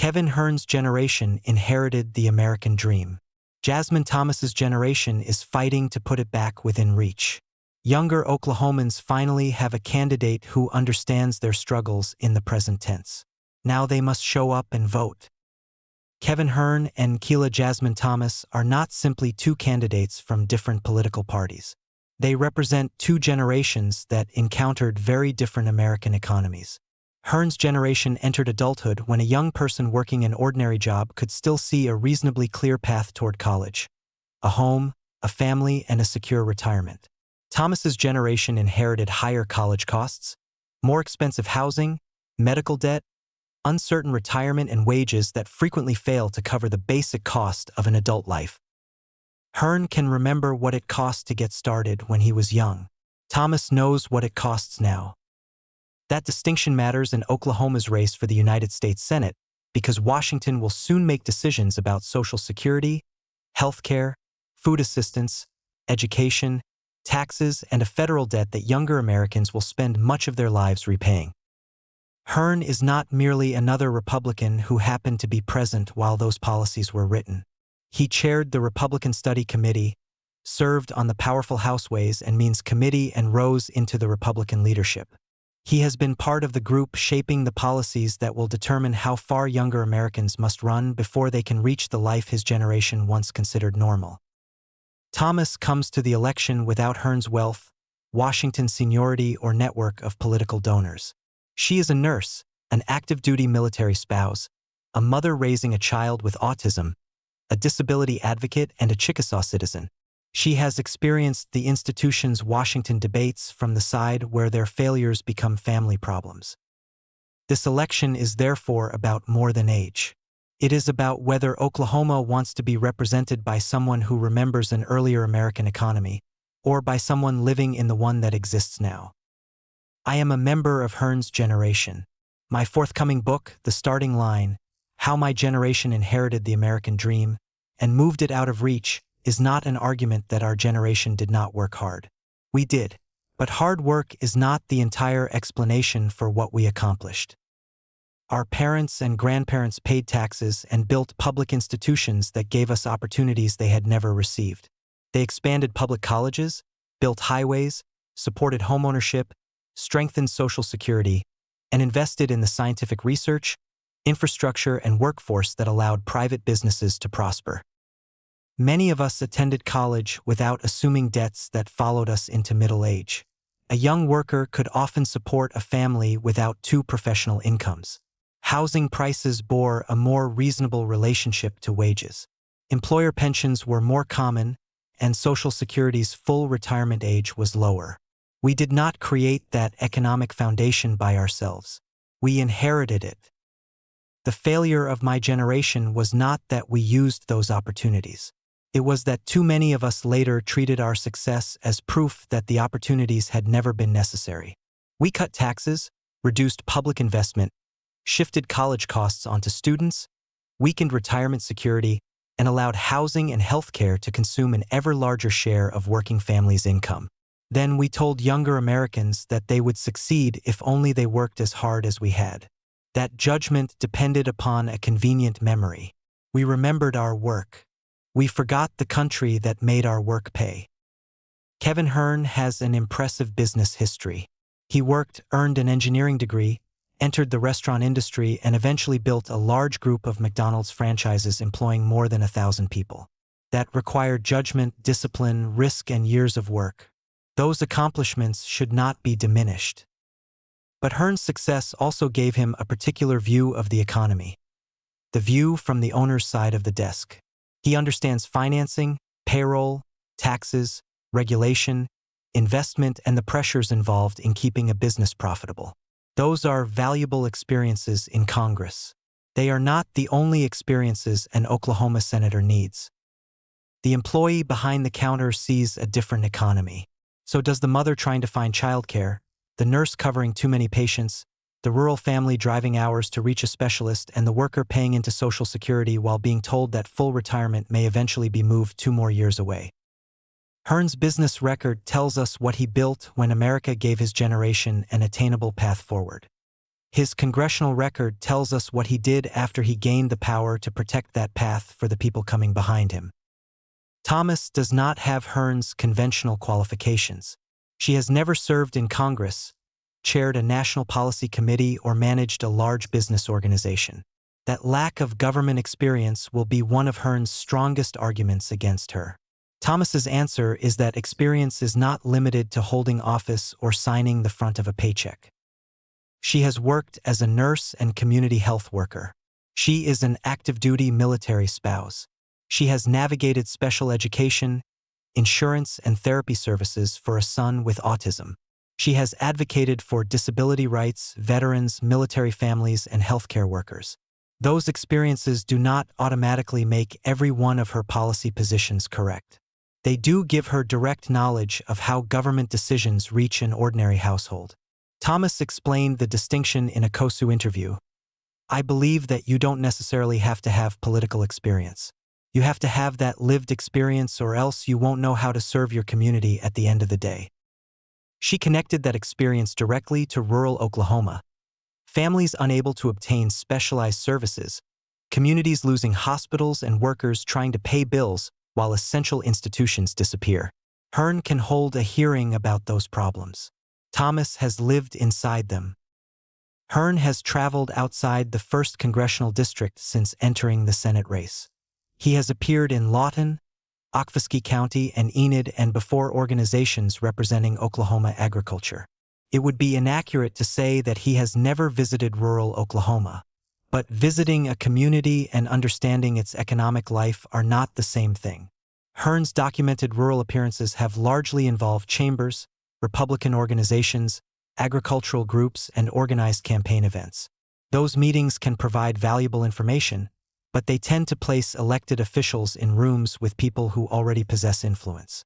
Kevin Hern's generation inherited the American dream. Jasmine Thomas's generation is fighting to put it back within reach. Younger Oklahomans finally have a candidate who understands their struggles in the present tense. Now they must show up and vote. Kevin Hern and Keila Jasmine Thomas are not simply two candidates from different political parties. They represent two generations that encountered very different American economies. Hern's generation entered adulthood when a young person working an ordinary job could still see a reasonably clear path toward college, a home, a family, and a secure retirement. Thomas's generation inherited higher college costs, more expensive housing, medical debt, uncertain retirement, and wages that frequently fail to cover the basic cost of an adult life. Hern can remember what it cost to get started when he was young. Thomas knows what it costs now. That distinction matters in Oklahoma's race for the United States Senate because Washington will soon make decisions about Social Security, health care, food assistance, education, taxes, and a federal debt that younger Americans will spend much of their lives repaying. Hern is not merely another Republican who happened to be present while those policies were written. He chaired the Republican Study Committee, served on the powerful House Ways and Means Committee, and rose into the Republican leadership. He has been part of the group shaping the policies that will determine how far younger Americans must run before they can reach the life his generation once considered normal. Thomas comes to the election without Hern's wealth, Washington's seniority, or network of political donors. She is a nurse, an active-duty military spouse, a mother raising a child with autism, a disability advocate, and a Chickasaw citizen. She has experienced the institution's Washington debates from the side where their failures become family problems. This election is therefore about more than age. It is about whether Oklahoma wants to be represented by someone who remembers an earlier American economy, or by someone living in the one that exists now. I am a member of Hern's generation. My forthcoming book, The Starting Line, How My Generation Inherited the American Dream and Moved It Out of Reach, is not an argument that our generation did not work hard. We did, but hard work is not the entire explanation for what we accomplished. Our parents and grandparents paid taxes and built public institutions that gave us opportunities they had never received. They expanded public colleges, built highways, supported homeownership, strengthened Social Security, and invested in the scientific research, infrastructure, and workforce that allowed private businesses to prosper. Many of us attended college without assuming debts that followed us into middle age. A young worker could often support a family without two professional incomes. Housing prices bore a more reasonable relationship to wages. Employer pensions were more common, and Social Security's full retirement age was lower. We did not create that economic foundation by ourselves. We inherited it. The failure of my generation was not that we used those opportunities. It was that too many of us later treated our success as proof that the opportunities had never been necessary. We cut taxes, reduced public investment, shifted college costs onto students, weakened retirement security, and allowed housing and health care to consume an ever larger share of working families' income. Then we told younger Americans that they would succeed if only they worked as hard as we had. That judgment depended upon a convenient memory. We remembered our work. We forgot the country that made our work pay. Kevin Hern has an impressive business history. He worked, earned an engineering degree, entered the restaurant industry, and eventually built a large group of McDonald's franchises employing more than 1,000 people. That required judgment, discipline, risk, and years of work. Those accomplishments should not be diminished. But Hern's success also gave him a particular view of the economy. The view from the owner's side of the desk. He understands financing, payroll, taxes, regulation, investment, and the pressures involved in keeping a business profitable. Those are valuable experiences in Congress. They are not the only experiences an Oklahoma senator needs. The employee behind the counter sees a different economy. So does the mother trying to find childcare, the nurse covering too many patients, the rural family driving hours to reach a specialist, and the worker paying into Social Security while being told that full retirement may eventually be moved 2 more years away. Hern's business record tells us what he built when America gave his generation an attainable path forward. His congressional record tells us what he did after he gained the power to protect that path for the people coming behind him. Thomas does not have Hern's conventional qualifications. She has never served in Congress, chaired a national policy committee, or managed a large business organization. That lack of government experience will be one of Hern's strongest arguments against her. Thomas's answer is that experience is not limited to holding office or signing the front of a paycheck. She has worked as a nurse and community health worker. She is an active-duty military spouse. She has navigated special education, insurance, and therapy services for a son with autism. She has advocated for disability rights, veterans, military families, and healthcare workers. Those experiences do not automatically make every one of her policy positions correct. They do give her direct knowledge of how government decisions reach an ordinary household. Thomas explained the distinction in a KOSU interview. "I believe that you don't necessarily have to have political experience. You have to have that lived experience, or else you won't know how to serve your community at the end of the day." She connected that experience directly to rural Oklahoma. Families unable to obtain specialized services, communities losing hospitals, and workers trying to pay bills while essential institutions disappear. Hern can hold a hearing about those problems. Thomas has lived inside them. Hern has traveled outside the 1st Congressional District since entering the Senate race. He has appeared in Lawton, Oklahoma County, and Enid, and before organizations representing Oklahoma agriculture. It would be inaccurate to say that he has never visited rural Oklahoma. But visiting a community and understanding its economic life are not the same thing. Hern's documented rural appearances have largely involved chambers, Republican organizations, agricultural groups, and organized campaign events. Those meetings can provide valuable information, but they tend to place elected officials in rooms with people who already possess influence.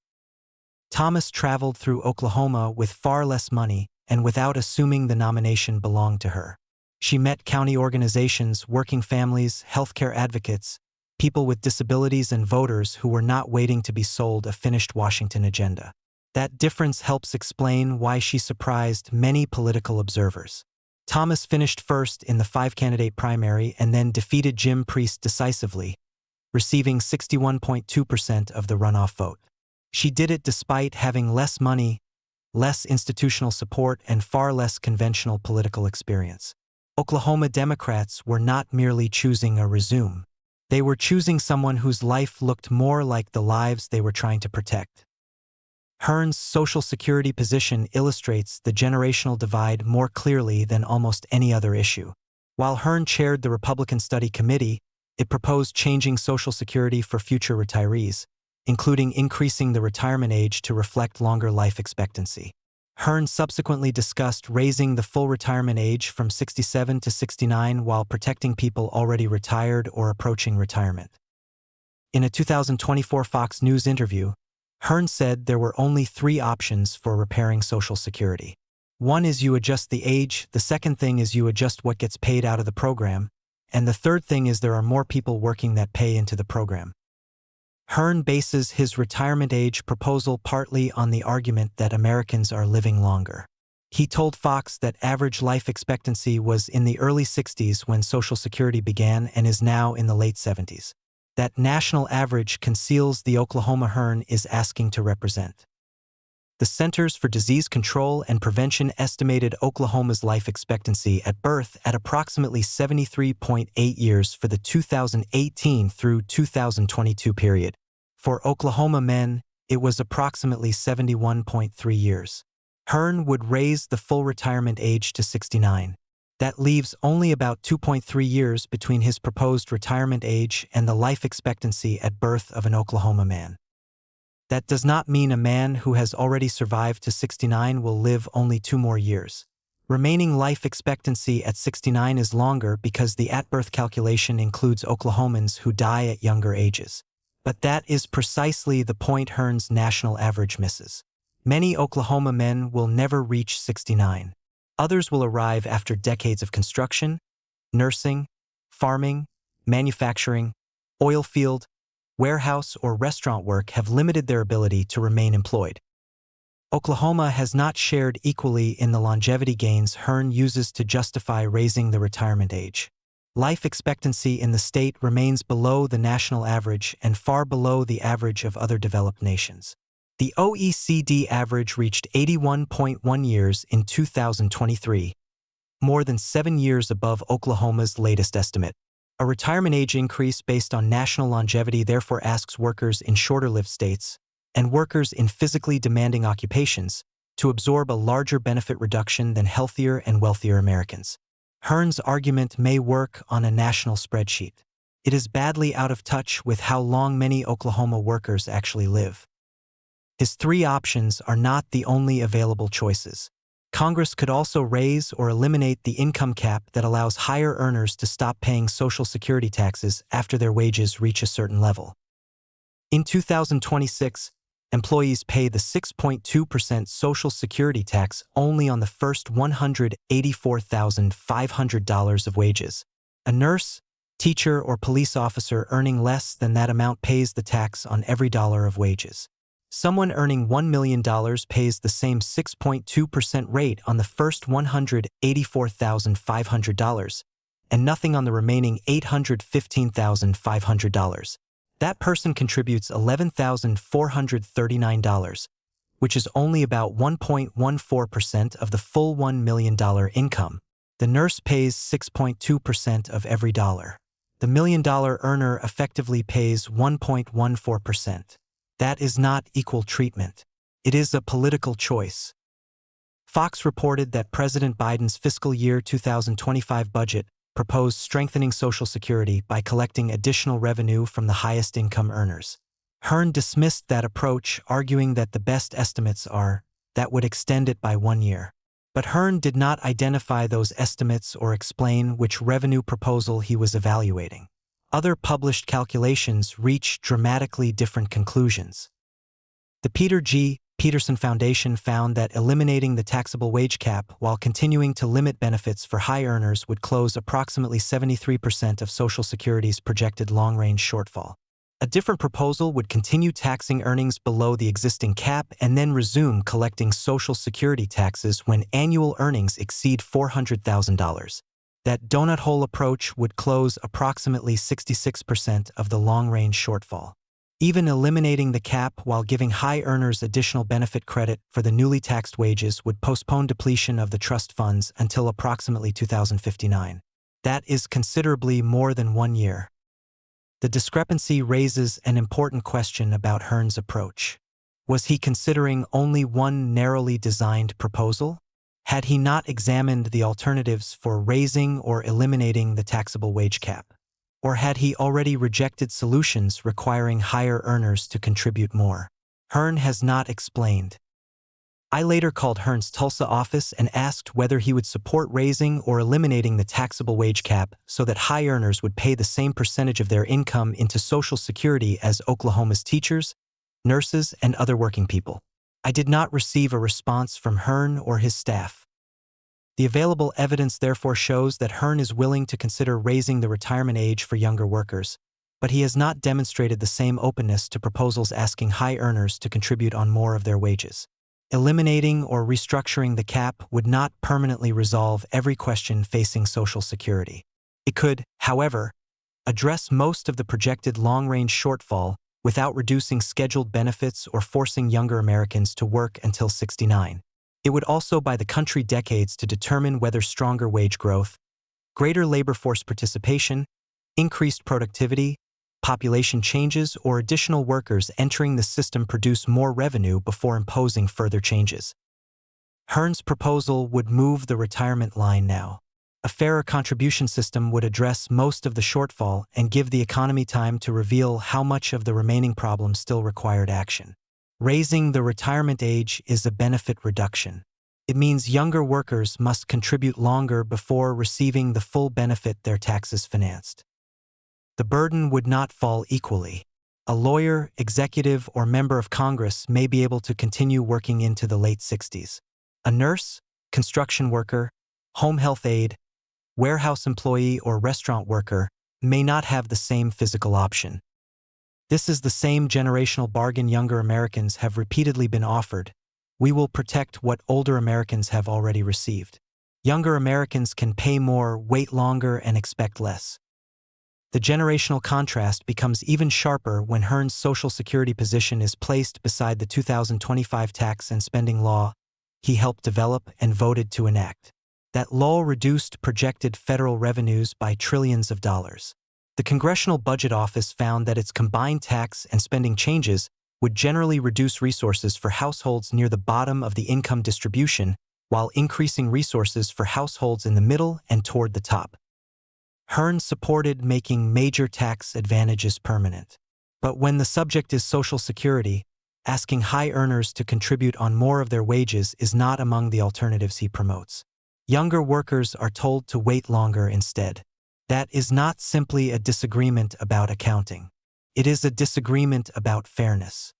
Thomas traveled through Oklahoma with far less money and without assuming the nomination belonged to her. She met county organizations, working families, healthcare advocates, people with disabilities, and voters who were not waiting to be sold a finished Washington agenda. That difference helps explain why she surprised many political observers. Thomas finished first in the 5-candidate primary and then defeated Jim Priest decisively, receiving 61.2% of the runoff vote. She did it despite having less money, less institutional support, and far less conventional political experience. Oklahoma Democrats were not merely choosing a resume. They were choosing someone whose life looked more like the lives they were trying to protect. Hern's Social Security position illustrates the generational divide more clearly than almost any other issue. While Hern chaired the Republican Study Committee, it proposed changing Social Security for future retirees, including increasing the retirement age to reflect longer life expectancy. Hern subsequently discussed raising the full retirement age from 67 to 69 while protecting people already retired or approaching retirement. In a 2024 Fox News interview, Hern said there were only 3 options for repairing Social Security. One is you adjust the age, the second thing is you adjust what gets paid out of the program, and the third thing is there are more people working that pay into the program. Hern bases his retirement age proposal partly on the argument that Americans are living longer. He told Fox that average life expectancy was in the early 60s when Social Security began and is now in the late 70s. That national average conceals the Oklahoma Hern is asking to represent. The Centers for Disease Control and Prevention estimated Oklahoma's life expectancy at birth at approximately 73.8 years for the 2018 through 2022 period. For Oklahoma men, it was approximately 71.3 years. Hern would raise the full retirement age to 69. That leaves only about 2.3 years between his proposed retirement age and the life expectancy at birth of an Oklahoma man. That does not mean a man who has already survived to 69 will live only 2 more years. Remaining life expectancy at 69 is longer because the at-birth calculation includes Oklahomans who die at younger ages. But that is precisely the point Hern's national average misses. Many Oklahoma men will never reach 69. Others will arrive after decades of construction, nursing, farming, manufacturing, oil field, warehouse, or restaurant work have limited their ability to remain employed. Oklahoma has not shared equally in the longevity gains Hern uses to justify raising the retirement age. Life expectancy in the state remains below the national average and far below the average of other developed nations. The OECD average reached 81.1 years in 2023, more than 7 years above Oklahoma's latest estimate. A retirement age increase based on national longevity therefore asks workers in shorter-lived states and workers in physically demanding occupations to absorb a larger benefit reduction than healthier and wealthier Americans. Hern's argument may work on a national spreadsheet. It is badly out of touch with how long many Oklahoma workers actually live. His three options are not the only available choices. Congress could also raise or eliminate the income cap that allows higher earners to stop paying Social Security taxes after their wages reach a certain level. In 2026, employees pay the 6.2% Social Security tax only on the first $184,500 of wages. A nurse, teacher, or police officer earning less than that amount pays the tax on every dollar of wages. Someone earning $1 million pays the same 6.2% rate on the first $184,500, and nothing on the remaining $815,500. That person contributes $11,439, which is only about 1.14% of the full $1 million income. The nurse pays 6.2% of every dollar. The $1 million earner effectively pays 1.14%. That is not equal treatment. It is a political choice. Fox reported that President Biden's fiscal year 2025 budget proposed strengthening Social Security by collecting additional revenue from the highest income earners. Hern dismissed that approach, arguing that the best estimates are that would extend it by 1 year. But Hern did not identify those estimates or explain which revenue proposal he was evaluating. Other published calculations reach dramatically different conclusions. The Peter G. Peterson Foundation found that eliminating the taxable wage cap while continuing to limit benefits for high earners would close approximately 73% of Social Security's projected long-range shortfall. A different proposal would continue taxing earnings below the existing cap and then resume collecting Social Security taxes when annual earnings exceed $400,000. That donut hole approach would close approximately 66% of the long-range shortfall. Even eliminating the cap while giving high earners additional benefit credit for the newly taxed wages would postpone depletion of the trust funds until approximately 2059. That is considerably more than 1 year. The discrepancy raises an important question about Hern's approach. Was he considering only one narrowly designed proposal? Had he not examined the alternatives for raising or eliminating the taxable wage cap? Or had he already rejected solutions requiring higher earners to contribute more? Hern has not explained. I later called Hern's Tulsa office and asked whether he would support raising or eliminating the taxable wage cap so that high earners would pay the same percentage of their income into Social Security as Oklahoma's teachers, nurses, and other working people. I did not receive a response from Hern or his staff. The available evidence therefore shows that Hern is willing to consider raising the retirement age for younger workers, but he has not demonstrated the same openness to proposals asking high earners to contribute on more of their wages. Eliminating or restructuring the cap would not permanently resolve every question facing Social Security. It could, however, address most of the projected long-range shortfall without reducing scheduled benefits or forcing younger Americans to work until 69. It would also buy the country decades to determine whether stronger wage growth, greater labor force participation, increased productivity, population changes, or additional workers entering the system produce more revenue before imposing further changes. Hern's proposal would move the retirement line now. A fairer contribution system would address most of the shortfall and give the economy time to reveal how much of the remaining problem still required action. Raising the retirement age is a benefit reduction. It means younger workers must contribute longer before receiving the full benefit their taxes financed. The burden would not fall equally. A lawyer, executive, or member of Congress may be able to continue working into the late 60s. A nurse, construction worker, home health aide, warehouse employee, or restaurant worker may not have the same physical option. This is the same generational bargain younger Americans have repeatedly been offered, We will protect what older Americans have already received. Younger Americans can pay more, wait longer, and expect less. The generational contrast becomes even sharper when Hern's Social Security position is placed beside the 2025 tax and spending law he helped develop and voted to enact. That law reduced projected federal revenues by trillions of dollars. The Congressional Budget Office found that its combined tax and spending changes would generally reduce resources for households near the bottom of the income distribution while increasing resources for households in the middle and toward the top. Hern supported making major tax advantages permanent. But when the subject is Social Security, asking high earners to contribute on more of their wages is not among the alternatives he promotes. Younger workers are told to wait longer instead. That is not simply a disagreement about accounting. It is a disagreement about fairness.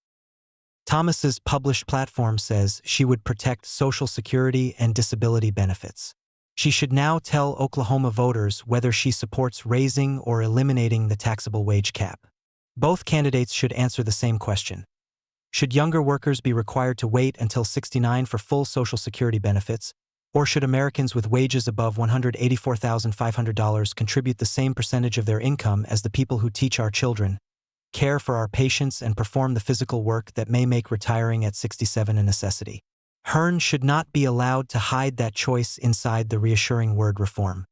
Thomas's published platform says she would protect Social Security and disability benefits. She should now tell Oklahoma voters whether she supports raising or eliminating the taxable wage cap. Both candidates should answer the same question. Should younger workers be required to wait until 69 for full Social Security benefits, or should Americans with wages above $184,500 contribute the same percentage of their income as the people who teach our children, care for our patients, and perform the physical work that may make retiring at 67 a necessity? Hern should not be allowed to hide that choice inside the reassuring word reform.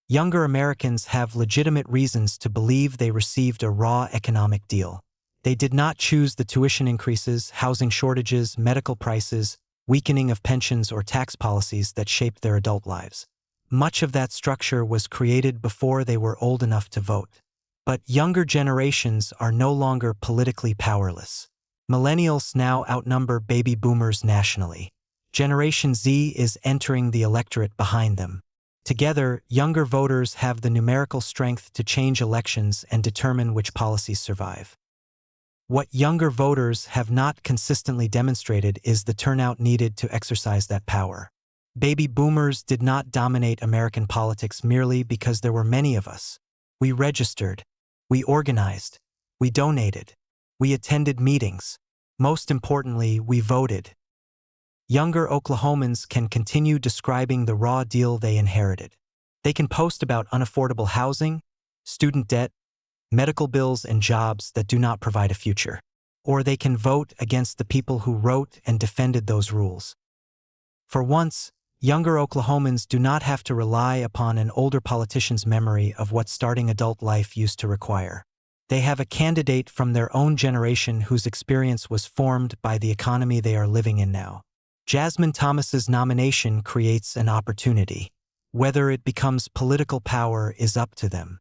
Younger Americans have legitimate reasons to believe they received a raw economic deal. They did not choose the tuition increases, housing shortages, medical prices, weakening of pensions, or tax policies that shaped their adult lives. Much of that structure was created before they were old enough to vote. But younger generations are no longer politically powerless. Millennials now outnumber baby boomers nationally. Generation Z is entering the electorate behind them. Together, younger voters have the numerical strength to change elections and determine which policies survive. What younger voters have not consistently demonstrated is the turnout needed to exercise that power. Baby boomers did not dominate American politics merely because there were many of us. We registered, we organized, we donated, we attended meetings. Most importantly, we voted. Younger Oklahomans can continue describing the raw deal they inherited. They can post about unaffordable housing, student debt, medical bills, and jobs that do not provide a future. Or they can vote against the people who wrote and defended those rules. For once, younger Oklahomans do not have to rely upon an older politician's memory of what starting adult life used to require. They have a candidate from their own generation whose experience was formed by the economy they are living in now. Jasmine Thomas's nomination creates an opportunity. Whether it becomes political power is up to them.